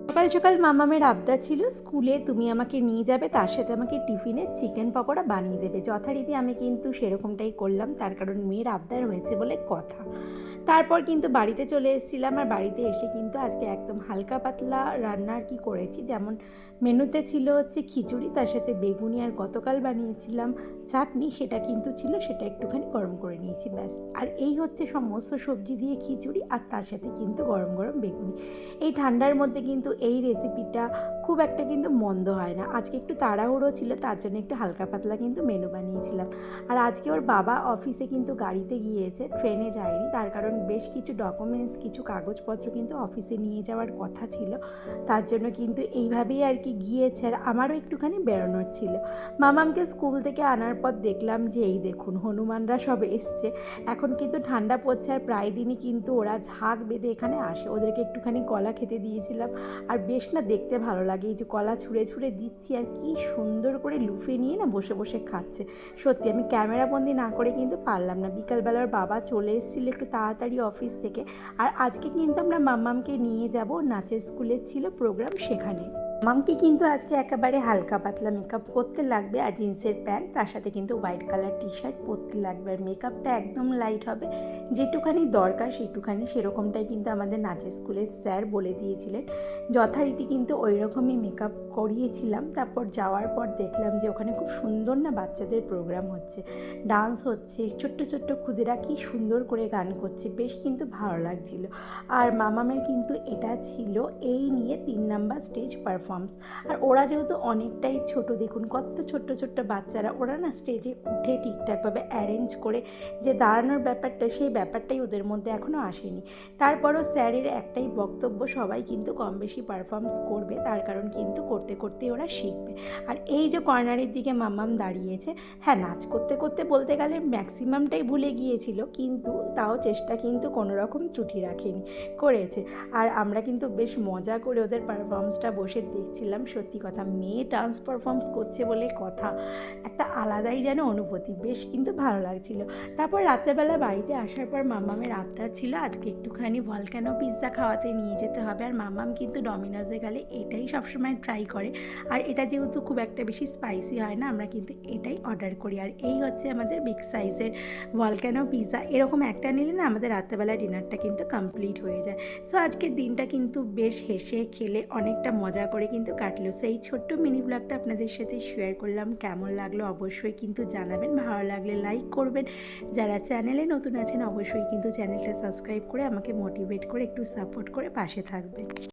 সকাল সকাল মামামের আবদার ছিল স্কুলে তুমি আমাকে নিয়ে যাবে, তার সাথে আমাকে টিফিনে চিকেন পকোড়া বানিয়ে দেবে। যথারীতি আমি কিন্তু সেরকমটাই করলাম, তার কারণ মেয়ের আবদার হয়েছে বলে কথা। তারপর কিন্তু বাড়িতে চলে এসেছিলাম, আর বাড়িতে এসে কিন্তু আজকে একদম হালকা পাতলা রান্না আর কি করেছি। যেমন মেনুতে ছিল হচ্ছে খিচুড়ি, তার সাথে বেগুনি, আর গতকাল বানিয়েছিলাম চাটনি, সেটা কিন্তু ছিল, সেটা একটুখানি গরম করে নিয়েছি, ব্যাস। আর এই হচ্ছে সমস্ত সবজি দিয়ে খিচুড়ি, আর তার সাথে কিন্তু গরম গরম বেগুনি। এই ঠান্ডার মধ্যে কিন্তু এই রেসিপিটা খুব একটা কিন্তু মন্দ হয় না। আজকে একটু তাড়াহুড়ো ছিল, তার জন্য একটু হালকা পাতলা কিন্তু মেনু বানিয়েছিলাম। আর আজকে ওর বাবা অফিসে কিন্তু গাড়িতে গিয়েছে, ট্রেনে যায়নি, তার কারণ বেশ কিছু ডকুমেন্টস, কিছু কাগজপত্র কিন্তু অফিসে নিয়ে যাওয়ার কথা ছিল, তার জন্য কিন্তু এইভাবেই আর কি গিয়েছে। আর আমারও একটুখানি বেরোনোর ছিল। মামামকে স্কুল থেকে আনার পর দেখলাম যে এই দেখুন হনুমানরা সব এসছে। এখন কিন্তু ঠান্ডা পড়ছে, আর প্রায় দিনই কিন্তু ওরা ঝাঁক বেঁধে এখানে আসে। ওদেরকে একটুখানি কলা খেতে দিয়েছিলাম, আর বেশ না দেখতে ভালো লাগে। এই যে কলা ছুঁড়ে ছুঁড়ে দিচ্ছি, আর কি সুন্দর করে লুফে নিয়ে না বসে বসে খাচ্ছে। সত্যি আমি ক্যামেরাবন্দি না করে কিন্তু পারলাম না। বিকালবেলার বাবা চলে এসেছিলো একটু তাড়াতাড়ি অফিস থেকে, আর আজকে কিন্তু আমরা মাম্মামকে নিয়ে যাব, নাচের স্কুলে ছিল প্রোগ্রাম, সেখানে। মামকে কিন্তু আজকে একেবারে হালকা পাতলা মেকআপ করতে লাগবে, আর জিন্সের প্যান্ট, তার সাথে কিন্তু হোয়াইট কালার টি শার্ট পরতে লাগবে। আর মেকআপটা একদম লাইট হবে, যেটুখানি দরকার সেটুখানি, সেরকমটাই কিন্তু আমাদের নাচের স্কুলের স্যার বলে দিয়েছিলেন। যথারীতি কিন্তু ওই রকমই মেকআপ করিয়েছিলাম। তারপর যাওয়ার পর দেখলাম যে ওখানে খুব সুন্দর না বাচ্চাদের প্রোগ্রাম হচ্ছে, ডান্স হচ্ছে, ছোট্ট ছোট্ট খুদেরা কি সুন্দর করে গান করছে, বেশ কিন্তু ভালো লাগছিল। আর মামামের কিন্তু এটা ছিল এই নিয়ে 3 নাম্বার স্টেজ পারফরমেন্স। আর ওরা যেহেতু অনেকটাই ছোট, দেখুন কত ছোট্ট ছোট্ট বাচ্চারা, ওরা না স্টেজে উঠে ঠিকঠাকভাবে অ্যারেঞ্জ করে যে দাঁড়ানোর ব্যাপারটা, সেই ব্যাপারটাই ওদের মধ্যে এখনও আসেনি। তারপরও স্যারের একটাই বক্তব্য, সবাই কিন্তু কম বেশি পারফর্মেন্স করবে, তার কারণ কিন্তু করতে করতে ওরা শিখবে। আর এই যে কর্নারের দিকে মাম্মাম দাঁড়িয়েছে, হ্যাঁ নাচ করতে করতে বলতে গেলে ম্যাক্সিমামটাই ভুলে গিয়েছিল, কিন্তু তাও চেষ্টা কিন্তু কোনো রকম ত্রুটি রাখেনি, করেছে। আর আমরা কিন্তু বেশ মজা করে ওদের পারফরমেন্সটা বসে দেখছিলাম। সত্যি কথা, মেয়ে ডান্স পারফর্মেন্স করছে বলে কথা, একটা আলাদাই যেন অনুভূতি, বেশ কিন্তু ভালো লাগছিল। তারপর রাত্রেবেলা বাড়িতে আসার পর মাম্মামের আবদার ছিল আজকে একটুখানি ভলক্যানো পিৎজা খাওয়াতে নিয়ে যেতে হবে। আর মাম্মাম কিন্তু ডমিনোজে গেলে এটাই সবসময় ট্রাই করে, আর এটা যেহেতু খুব একটা বেশি স্পাইসি হয় না, আমরা কিন্তু এটাই অর্ডার করি। আর এই হচ্ছে আমাদের বিগ সাইজের ভলক্যানো পিৎজা। এরকম একটা নিলে না আমাদের রাত্রেবেলা ডিনারটা কিন্তু কমপ্লিট হয়ে যায়। সো আজকের দিনটা কিন্তু বেশ হেসে খেলে অনেকটা মজা করে কিন্তু কাটলো। সো এই ছোট্ট মিনি ব্লগটা আপনাদের সাথে শেয়ার করলাম, কেমন লাগলো অবশ্যই কিন্তু জানাবেন, ভালো লাগলে লাইক করবেন, যারা চ্যানেলে নতুন আছেন অবশ্যই কিন্তু চ্যানেলটা সাবস্ক্রাইব করে আমাকে মোটিভেট করে একটু সাপোর্ট করে পাশে থাকবেন।